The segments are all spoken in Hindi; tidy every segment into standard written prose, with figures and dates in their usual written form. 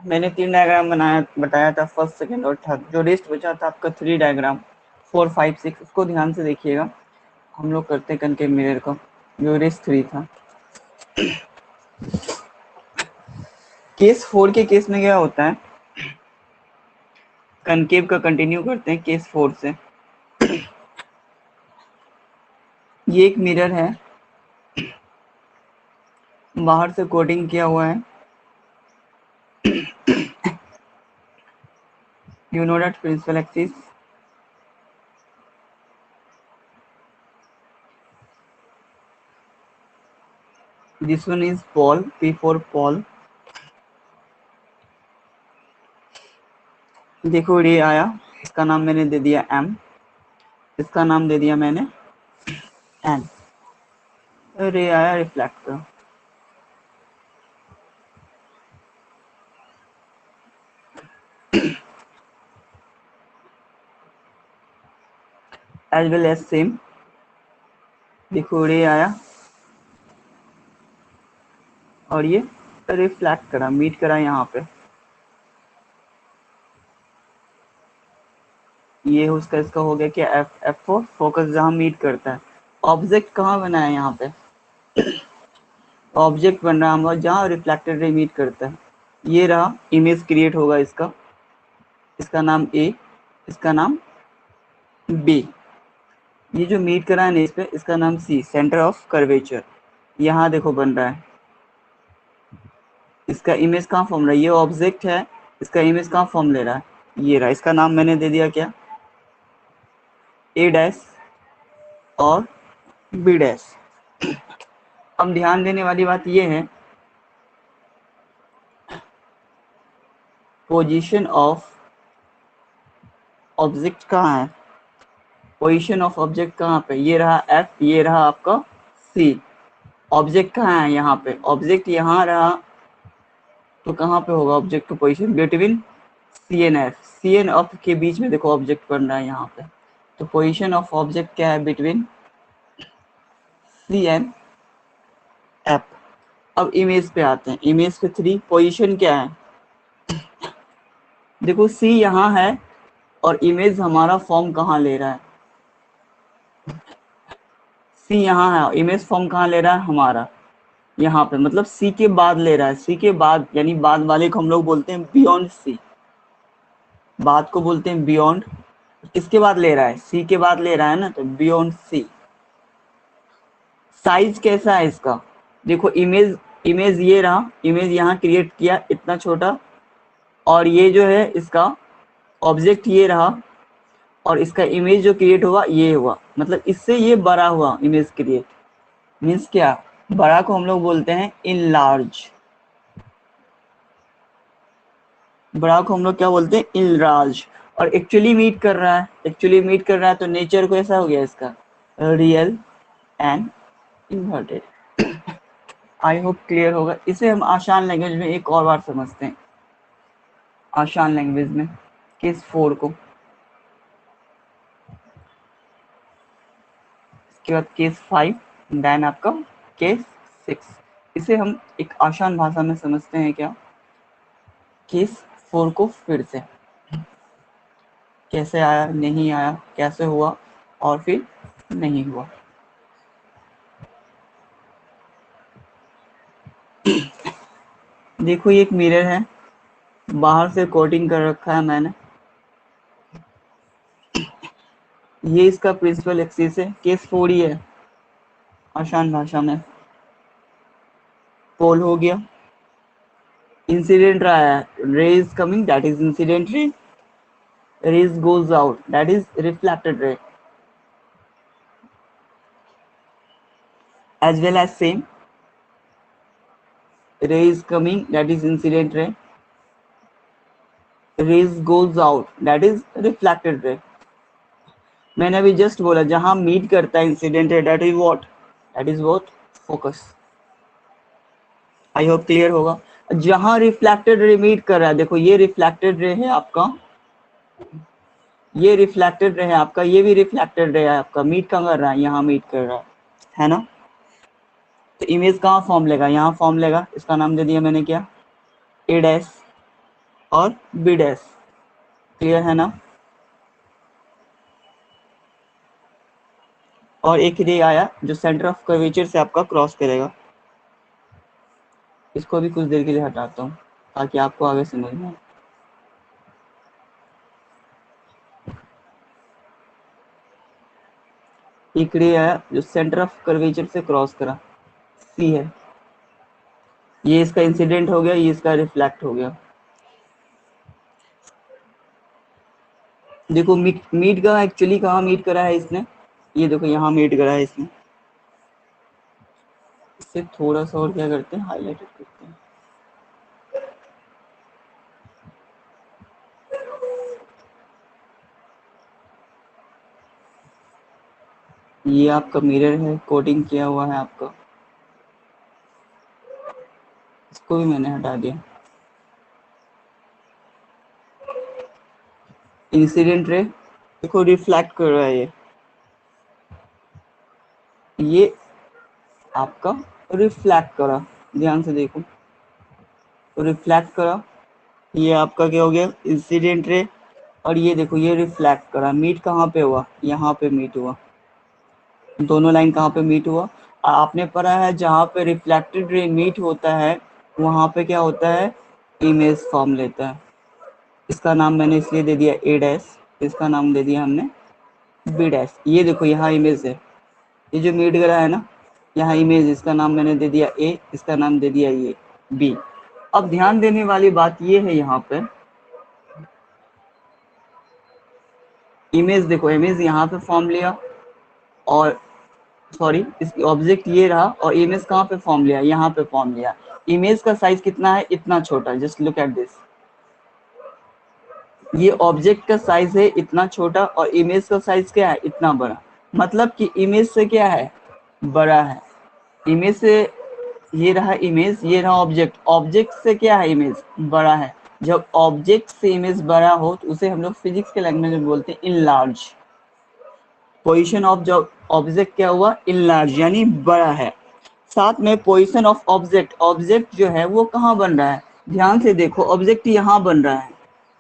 मैंने 3 डायग्राम बताया था, फर्स्ट, सेकंड और थर्ड। जो रेस्ट बचा था आपका 3 डायग्राम, 4, 5, 6, उसको ध्यान से देखिएगा। हम लोग करते हैं कनकेव मिरर का, जो रेस्ट 3 था। केस 4 के केस में क्या होता है, कनकेव का कंटिन्यू करते हैं केस 4 से। ये एक मिरर है, बाहर से कोटिंग किया हुआ है। You know that principal axis. This one is Paul, P for Paul. देखो रे आया, इसका नाम मैंने दे दिया M, इसका नाम दे दिया मैंने N। रे आया reflector, as well as same. देखो रे आया और ये रिफ्लेक्ट करा, मीट करा यहाँ पे। ये उसका इसका हो गया कि F for फोकस, जहाँ मीट करता है। ऑब्जेक्ट कहाँ बना है यहाँ पे, ऑब्जेक्ट बन रहा है हमारा जहाँ रिफ्लेक्टेड रे मीट करता है। ये रहा इमेज क्रिएट होगा इसका, इसका नाम A, इसका नाम B। ये जो मीट करा है ना इस पे, इसका नाम C, सेंटर ऑफ कर्वेचर। यहाँ देखो बन रहा है, इसका इमेज कहाँ फॉर्म रहा है, ये ऑब्जेक्ट है, इसका इमेज कहाँ फॉर्म ले रहा है, ये रहा। इसका नाम मैंने दे दिया क्या, A डैश और B डैश। अब ध्यान देने वाली बात ये है, पोजीशन ऑफ ऑब्जेक्ट कहाँ है, पोजीशन ऑफ ऑब्जेक्ट कहाँ पे, ये रहा F, ये रहा आपका C। ऑब्जेक्ट कहाँ है, यहाँ पे ऑब्जेक्ट यहाँ रहा, तो कहाँ पे होगा ऑब्जेक्ट का position, between C N F, C N F के बीच में देखो ऑब्जेक्ट बन रहा है यहाँ पे। तो पोजीशन ऑफ ऑब्जेक्ट क्या है, बिटवीन सी एन एफ। अब इमेज पे आते हैं, इमेज पे 3, पोजीशन क्या है, देखो सी यहाँ है और इमेज हमारा फॉर्म कहाँ ले रहा है, सी यहाँ है, इमेज फॉर्म कहाँ ले रहा है हमारा, यहाँ पे, मतलब सी के बाद ले रहा है, सी के बाद, यानी बाद वाले को हम लोग बोलते हैं बियॉन्ड सी, बाद को बोलते हैं बियॉन्ड। किसके बाद ले रहा है, सी के बाद ले रहा है ना, तो बियॉन्ड सी। साइज कैसा है इसका, देखो इमेज, इमेज ये रहा, इमेज यहाँ क्रिएट किया इतना छोटा, और ये जो है इसका ऑब्जेक्ट ये रहा, और इसका इमेज जो क्रिएट हुआ ये हुआ, मतलब इससे ये बड़ा हुआ इमेज क्रिएट। मीन्स क्या, बड़ा को हम लोग बोलते हैं इन लार्ज, बड़ा को हम लोग क्या बोलते हैं इन लार्ज। और एक्चुअली मीट कर रहा है, एक्चुअली मीट कर रहा है, तो नेचर को ऐसा हो गया इसका, real and inverted. I hope clear होगा। इसे हम आसान लैंग्वेज में एक और बार समझते हैं, आसान लैंग्वेज में केस 4 को, इसके बाद केस 5, देन आपका केस 6। इसे हम एक आसान भाषा में समझते हैं क्या, केस 4 को फिर से, कैसे आया, नहीं आया, कैसे हुआ और फिर नहीं हुआ। देखो ये एक मिरर है, बाहर से कोटिंग कर रखा है मैंने, ये इसका प्रिंसिपल एक्सिस है, केस 4 ही है आसान भाषा में। पोल हो गया, इंसिडेंट रहा है, रे is coming, that is incident ray, rays goes out, that is reflected ray, as well as same, ray is coming, that is incident ray, rays goes out, that is reflected ray। मैंने अभी जस्ट बोला जहां मीट करता है incident ray, that is what, that is what focus। I hope clear होगा। जहां रिफ्लेक्टेड रे मीट कर रहा है, देखो ये रिफ्लेक्टेड रे है आपका, ये रिफ्लेक्टेड रे है आपका, ये भी रिफ्लेक्टेड रे है आपका, मीट कहाँ कर रहा है, यहाँ मीट कर रहा है ना। तो इमेज कहाँ फॉर्म लेगा, यहाँ फॉर्म लेगा, इसका नाम दे दिया मैंने क्या, ए डैश, और बी डैश। क्लियर है ना? और एक रे आया जो सेंटर ऑफ कर्वेचर से आपका क्रॉस करेगा। इसको भी कुछ देर के लिए हटाता हूँ ताकि आपको आगे समझ में आए। एक रे आया जो सेंटर ऑफ कर्वेचर से क्रॉस करा, सी है। ये इसका इंसिडेंट हो गया, ये इसका रिफ्लेक्ट हो गया। देखो मीट का एक्चुअली कहाँ मीट करा है इसने, ये देखो यहाँ मीट करा है इसने। इससे थोड़ा सा और क्या करते हैं, हाईलाइटेड करते हैं। ये आपका मिरर है, कोटिंग किया हुआ है आपका, इसको भी मैंने हटा दिया। इंसिडेंट रे देखो रिफ्लेक्ट कर रहा है, ये आपका रिफ्लेक्ट करा, ध्यान से देखो, रिफ्लेक्ट करा। ये आपका क्या हो गया, इंसिडेंट रे। और ये देखो ये रिफ्लेक्ट करा, मीट कहाँ पे हुआ, यहाँ पे मीट हुआ। दोनों लाइन कहाँ पे मीट हुआ, आपने पढ़ा है जहाँ पे रिफ्लेक्टेड रे मीट होता है वहाँ पे क्या होता है, इमेज फॉर्म लेता है। इसका नाम मैंने इसलिए दे दिया ए डैश, इसका नाम दे दिया हमने बी डैश। ये देखो यहाँ इमेज है, ये जो मीट गया है ना, यहाँ इमेज, इसका नाम मैंने दे दिया ए, इसका नाम दे दिया ये बी। अब ध्यान देने वाली बात ये है, यहाँ पे इमेज देखो, इमेज यहाँ पे फॉर्म लिया और सॉरी इसकी ऑब्जेक्ट ये रहा, और इमेज कहाँ पे फॉर्म लिया, यहाँ पे फॉर्म लिया। इमेज का साइज कितना है, इतना छोटा, जस्ट लुक एट दिस। ये ऑब्जेक्ट का साइज है इतना छोटा और इमेज का साइज क्या है, इतना बड़ा। मतलब कि इमेज से क्या है, बड़ा है। इमेज से ये रहा इमेज, ये रहा ऑब्जेक्ट, ऑब्जेक्ट से क्या है, इमेज बड़ा है। जब ऑब्जेक्ट से इमेज बड़ा हो तो उसे हम लोग फिजिक्स के लैंग्वेज में बोलते हैं इनलार्ज। पोजीशन ऑफ जो ऑब्जेक्ट क्या हुआ, इनलार्ज, यानी बड़ा है। साथ में पोजीशन ऑफ ऑब्जेक्ट, ऑब्जेक्ट जो है वो कहाँ बन रहा है, ध्यान से देखो, ऑब्जेक्ट यहाँ बन रहा है,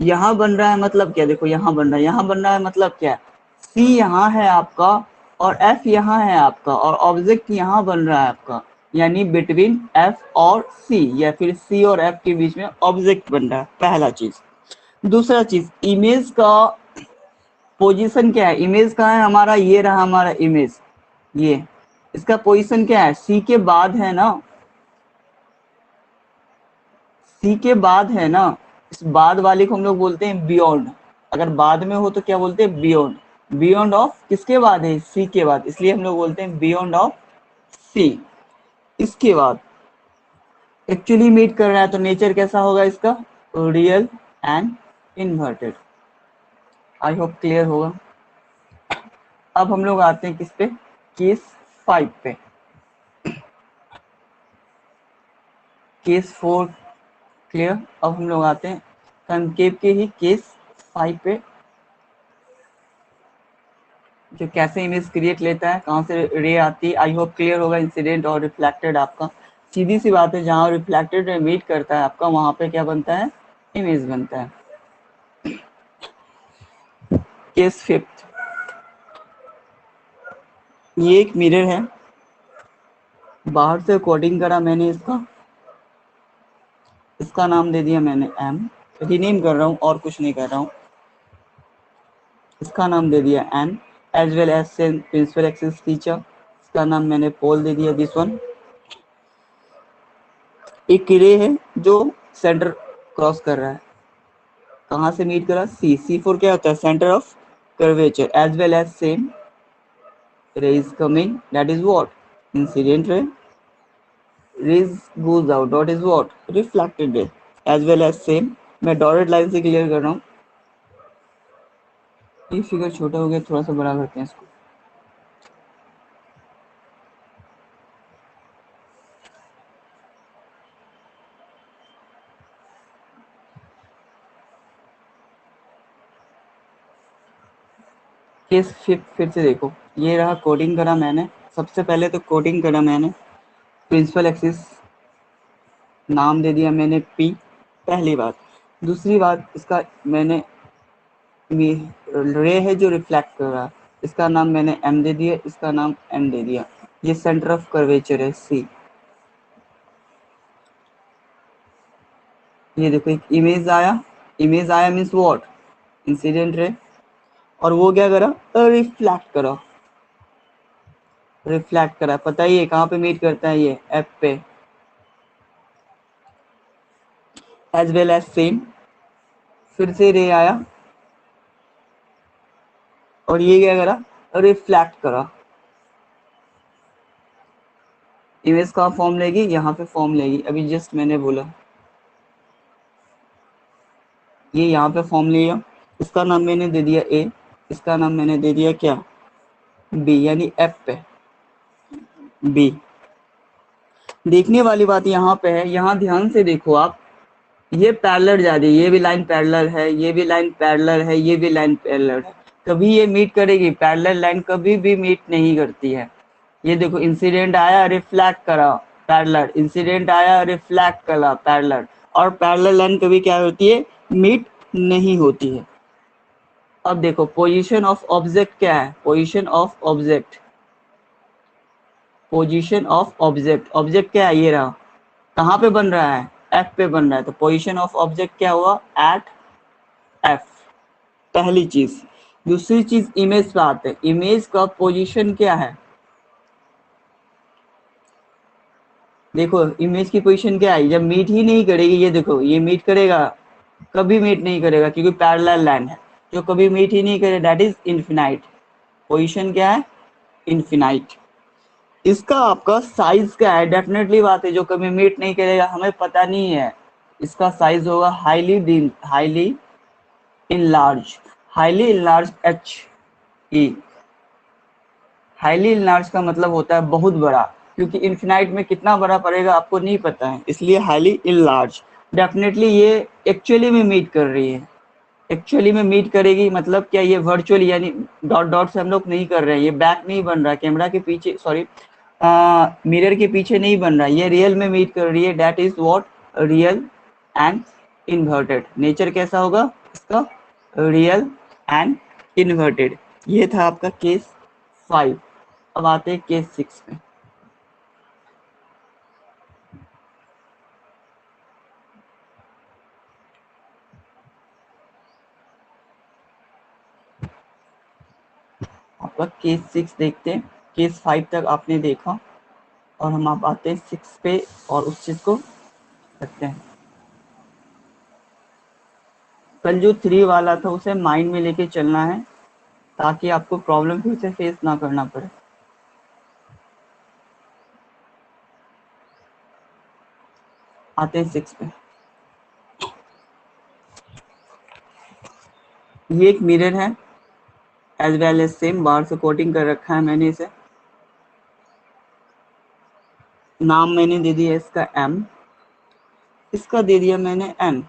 यहाँ बन रहा है मतलब क्या, देखो यहाँ बन रहा है, यहाँ बन रहा है मतलब क्या, सी यहाँ है आपका और एफ यहाँ है आपका, और ऑब्जेक्ट यहाँ बन रहा है आपका, यानी बिटवीन एफ और सी, या फिर सी और एफ के बीच में ऑब्जेक्ट बन रहा है, पहला चीज। दूसरा चीज, इमेज का पोजीशन क्या है, इमेज कहाँ है हमारा, ये रहा हमारा इमेज, ये इसका पोजीशन क्या है, सी के बाद है ना, सी के बाद है ना। इस बाद वाले को हम लोग बोलते हैं बियॉन्ड, अगर बाद में हो तो क्या बोलते हैं, बियॉन्ड। बियॉन्ड ऑफ किसके बाद है, सी के बाद, इसलिए हम लोग बोलते हैं बियॉन्ड ऑफ सी। इसके बाद एक्चुअली मीट कर रहा है तो नेचर कैसा होगा इसका, real and inverted. I hope clear होगा। अब हम लोग आते हैं किस पे, केस 5 पे। Case 4 clear. अब हम लोग आते हैं कनकेव के ही केस 5 पे, जो कैसे इमेज क्रिएट लेता है, कहाँ से रे आती है। आई होप क्लियर होगा। इंसिडेंट और रिफ्लेक्टेड आपका सीधी सी बात है, जहाँ रिफ्लेक्टेड रे मीट करता है आपका वहां पे क्या बनता है, इमेज बनता है। केस 5, ये एक मिरर है, बाहर से कोडिंग करा मैंने इसका, इसका नाम दे दिया मैंने एम, रीनेम कर रहा हूँ और कुछ नहीं कर रहा हूँ। इसका नाम दे दिया N, as well as principal axis feature, इसका नाम मैंने पोल दे दिया दिस वन। एक रे है जो सेंटर क्रॉस कर रहा है, कहाँ से मीट करा, सी, C4 क्या होता है, centre of curvature, as well as same ray is coming, that is what, incident ray, rays goes out, dot is what, reflected ray, as well as same। मैं डॉटेड लाइन से क्लियर कर रहा हूँ। ये फिगर छोटा हो गया, थोड़ा सा बड़ा करते हैं इसको। केस फिर से देखो, ये रहा कोडिंग करा मैंने, सबसे पहले तो कोडिंग करा मैंने, प्रिंसिपल एक्सिस नाम दे दिया मैंने पी, पहली बात। दूसरी बात, इसका मैंने रे है जो रिफ्लेक्ट कर रहा है, इसका नाम मैंने एम दे दिया, इसका नाम एन दे दिया। ये सेंटर ऑफ कर्वेचर है सी। ये देखो एक इमेज आया मीन्स व्हाट, इंसिडेंट रे, और वो क्या करा, रिफ्लेक्ट करा। पता ही है कहाँ पे मीट करता है, ये एफ पे, एज वेल एज सेम। फिर से रे आया और ये क्या करा, रिफ्लेक्ट करा। इमेज कहाँ फॉर्म लेगी, यहाँ पे फॉर्म लेगी। अभी जस्ट मैंने बोला ये यहाँ पे फॉर्म लिया, इसका नाम मैंने दे दिया ए, इसका नाम मैंने दे दिया क्या, बी, यानी एफ पे बी। देखने वाली बात यहाँ पे है, यहाँ ध्यान से देखो आप, ये पैरेलल जा रही है, ये भी लाइन पैरेलल है, ये भी लाइन पैरेलल है, ये भी लाइन पैरेलल है। कभी ये मीट करेगी, पैरेलल लाइन कभी भी मीट नहीं करती है। ये देखो इंसिडेंट आया, रिफ्लेक्ट करा, पैरेलल, इंसिडेंट आया, रिफ्लेक्ट करा, पैरेलल। और पैरेलल लाइन कभी क्या होती है, मीट नहीं होती है। अब देखो पोजीशन ऑफ ऑब्जेक्ट क्या है, position of object, position of object, object क्या है, ये रहा, कहाँ पे बन रहा है, एफ पे बन रहा है, तो पोजीशन ऑफ ऑब्जेक्ट क्या हुआ, एट एफ, पहली चीज। दूसरी चीज इमेज पे आते हैं, इमेज का पोजीशन क्या है, देखो इमेज की पोजीशन क्या है, जब मीट ही नहीं करेगी, ये देखो ये मीट करेगा, कभी मीट नहीं करेगा क्योंकि पैरेलल लाइन है, जो कभी मीट ही नहीं करे दैट इज इनफिनाइट। पोजीशन क्या है, इनफिनाइट। इसका आपका साइज क्या है, डेफिनेटली बात है जो कभी मीट नहीं करेगा, हमें पता नहीं है। इसका साइज होगा highly enlarge, highly enlarge H E, highly enlarge का मतलब होता है बहुत बड़ा, क्योंकि इन्फिनाइट में कितना बड़ा पड़ेगा आपको नहीं पता है, इसलिए हाईली इनलार्ज। डेफिनेटली ये एक्चुअली में मीट कर रही है, एक्चुअली में मीट करेगी मतलब क्या, ये वर्चुअली यानी डॉट डॉट से हम लोग नहीं कर रहे हैं, ये बैक नहीं बन रहा, कैमरा के पीछे, सॉरी मिरर के पीछे नहीं बन रहा, ये रियल में मीट कर रही है, that is what, real and inverted. Nature कैसा होगा इसका, रियल एंड इन्वर्टेड। ये था आपका केस 5। अब आते हैं केस 6 में। आपका केस 6 देखते हैं, केस 5 तक आपने देखा और हम आप आते हैं 6 पे और उस चीज को करते हैं। कल जो 3 वाला था उसे माइंड में लेके चलना है ताकि आपको प्रॉब्लम फिर से फेस ना करना पड़े। आते हैं 6 पे। ये एक मिरर है, एज वेल एज सेम बार से कोटिंग कर रखा है मैंने इसे, नाम मैंने दे दिया इसका एम, इसका दे दिया मैंने N,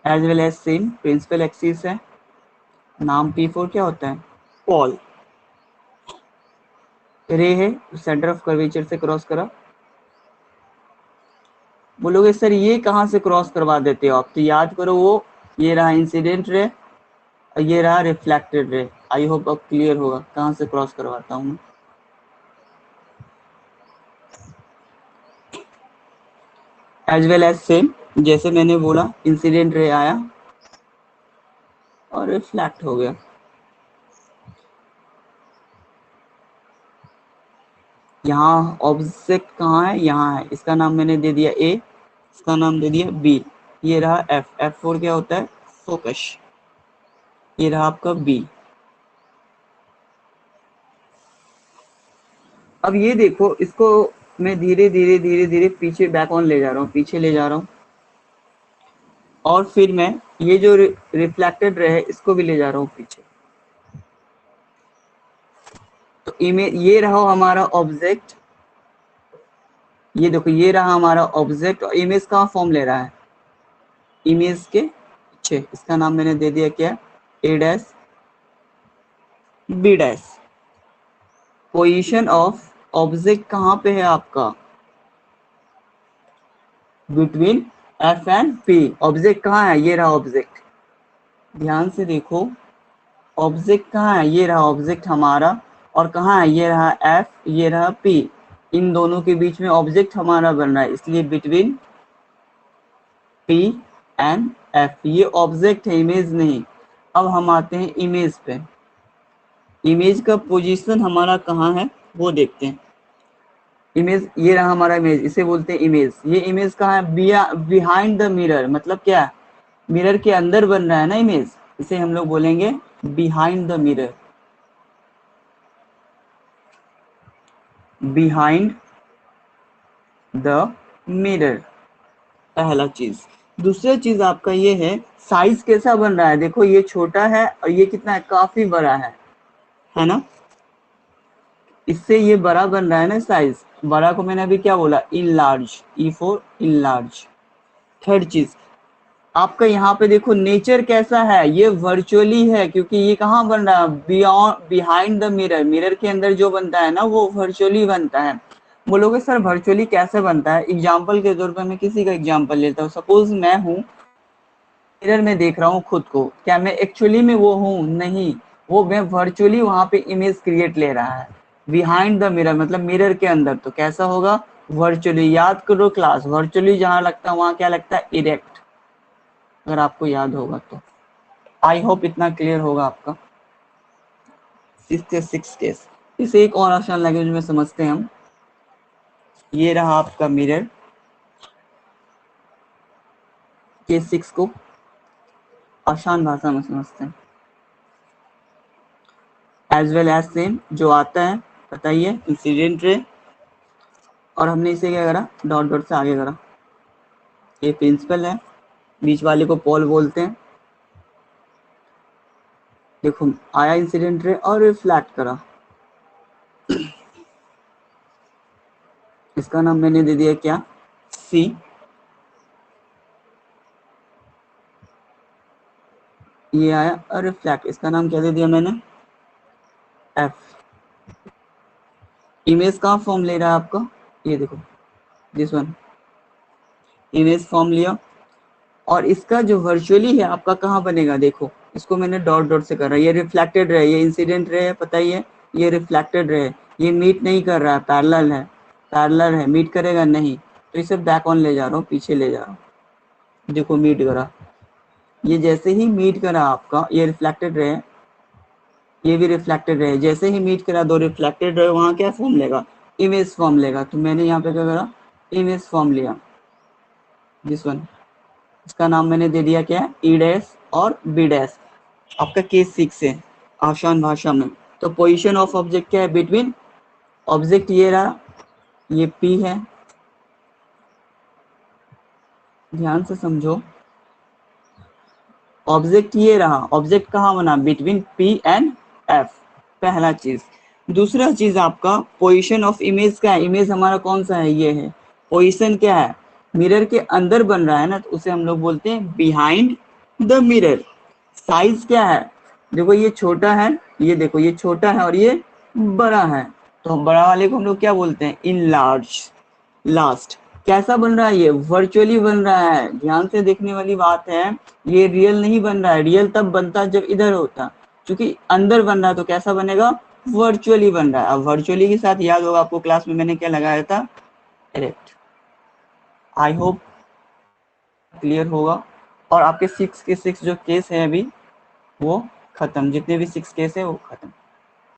as well as same principal axis है, नाम P4 क्या होता है, पॉल, रे है सेंटर ऑफ कर्वेचर से क्रॉस करा। बोलोगे सर ये कहाँ से क्रॉस करवा देते हो आप, तो याद करो वो, ये रहा इंसिडेंट रे और ये रहा रिफ्लेक्टेड रे। आई होप अब क्लियर होगा कहाँ से क्रॉस करवाता हूँ मैं। एज वेल एज सेम जैसे मैंने बोला, इंसिडेंट रे आया और रिफ्लेक्ट हो गया। यहाँ ऑब्जेक्ट कहाँ है, यहाँ है, इसका नाम मैंने दे दिया ए, इसका नाम दे दिया बी। ये रहा एफ, F4 क्या होता है, फोकस। ये रहा आपका बी। अब ये देखो, इसको मैं धीरे धीरे धीरे धीरे पीछे बैक ऑन ले जा रहा हूँ, पीछे ले जा रहा हूँ, और फिर मैं ये जो रिफ्लेक्टेड रहे इसको भी ले जा रहा हूँ पीछे। तो इमेज ये रहा हमारा ऑब्जेक्ट, ये देखो ये रहा हमारा ऑब्जेक्ट, और इमेज कहाँ फॉर्म ले रहा है, इमेज के पीछे। इसका नाम मैंने दे दिया क्या, A dash B dash. Position of object कहाँ पे है आपका, between F and P. Object कहाँ है, ये रहा ऑब्जेक्ट, ध्यान से देखो ऑब्जेक्ट कहाँ है, ये रहा ऑब्जेक्ट हमारा, और कहाँ है, ये रहा एफ, ये रहा पी, इन दोनों के बीच में ऑब्जेक्ट हमारा बन रहा है, इसलिए बिटवीन पी एंड एफ, ये ऑब्जेक्ट है, इमेज नहीं। अब हम आते हैं इमेज पे, इमेज का पोजीशन हमारा कहाँ है वो देखते हैं। इमेज ये रहा हमारा इमेज, इसे बोलते हैं इमेज। ये इमेज कहाँ है, बिहाइंड द मिरर, मतलब क्या, मिरर के अंदर बन रहा है ना इमेज, इसे हम लोग बोलेंगे behind the mirror, behind the mirror, पहला चीज। दूसरा चीज आपका ये है, साइज कैसा बन रहा है, देखो ये छोटा है और ये कितना है, काफी बड़ा है ना, इससे ये बड़ा बन रहा है ना साइज, बड़ा को मैंने अभी क्या बोला, in large, E for in large. Third चीज आपका यहाँ पे देखो नेचर कैसा है, ये वर्चुअली है, क्योंकि ये कहाँ बन रहा है, beyond behind the mirror, mirror के अंदर जो बनता है ना वो वर्चुअली बनता है। बोलोगे सर वर्चुअली कैसे बनता है, एग्जाम्पल के तौर पर मैं किसी का एग्जाम्पल लेता हूँ, सपोज मैं हूँ मिरर में देख रहा हूँ खुद को, क्या मैं एक्चुअली में वो हूँ, नहीं, वो मैं वर्चुअली वहां पे इमेज क्रिएट ले रहा है, बिहाइंड द मिरर मतलब मिरर के अंदर, तो कैसा होगा, वर्चुअली। याद करो क्लास, वर्चुअली जहां लगता है वहां क्या लगता है, इरेक्ट, अगर आपको याद होगा तो। आई होप इतना क्लियर होगा आपका। सिक्स केस, इसे एक और आसान लैंग्वेज में समझते हैं हम। ये रहा आपका मिरर, केस 6 को आसान भाषा में समझते हैं। एज वेल एज सेम जो आता है बताइए, इंसिडेंट रे, और हमने इसे क्या करा, डॉट डॉट से आगे करा। ये प्रिंसिपल है, बीच वाले को पॉल बोलते हैं। देखो आया इंसिडेंट रे और रिफ्लेक्ट करा, इसका नाम मैंने दे दिया क्या, सी। ये आया और रिफ्लेक्ट, इसका नाम क्या दे दिया मैंने, एफ। इमेज कहाँ फॉर्म ले रहा है आपका, ये देखो दिस वन, इमेज फॉर्म लिया, और इसका जो वर्चुअली है आपका कहाँ बनेगा, देखो इसको मैंने डॉट डॉट से कर रहा है, ये रिफ्लेक्टेड रहे, ये इंसिडेंट रहे, पता ही है, ये रिफ्लेक्टेड रहे, ये मीट नहीं कर रहा है, पैरेलल है, पैरेलल है, मीट करेगा नहीं, तो इसे बैक ऑन ले जा रहा हूँ, पीछे ले जा रहा हूँ, देखो मीट करा, ये जैसे ही मीट करा आपका, ये रिफ्लेक्टेड रहे, ये भी रिफ्लेक्टेड रहे, जैसे ही मीट करा दो रिफ्लेक्टेड रहे, वहां क्या फॉर्म लेगा, इमेज फॉर्म लेगा, तो मैंने यहाँ पे क्या करा, इमेज फॉर्म लिया, दिस वन, इसका नाम मैंने दे दिया क्या है, ई डैश और बी डैश। आपका केस 6 है आसान भाषा में। तो पोजीशन ऑफ ऑब्जेक्ट क्या है, बिटवीन, ऑब्जेक्ट ये रहा, ये पी है, ध्यान से समझो, ऑब्जेक्ट ये रहा, ऑब्जेक्ट कहाँ बना, बिटवीन पी एंड एफ, पहला चीज। दूसरा चीज आपका पोजीशन ऑफ इमेज क्या है, इमेज हमारा कौन सा है, ये है, पोजीशन क्या है, मिरर के अंदर बन रहा है ना, तो उसे हम लोग बोलते हैं बिहाइंड द मिरर। साइज क्या है, देखो ये छोटा है, ये देखो ये छोटा है और ये बड़ा है, तो बड़ा वाले को हम लोग क्या बोलते हैं, इन लार्ज। लास्ट कैसा बन रहा है, ये वर्चुअली बन रहा है, ध्यान से देखने वाली बात है, ये रियल नहीं बन रहा है, रियल तब बनता जब इधर होता, क्योंकि अंदर बन रहा है तो कैसा बनेगा, वर्चुअली बन रहा है। अब वर्चुअली के साथ याद होगा आपको क्लास में मैंने क्या लगाया था, करेक्ट। आई होप क्लियर होगा, और आपके 6 के 6 जो केस है अभी वो खत्म, जितने भी 6 केस है वो खत्म।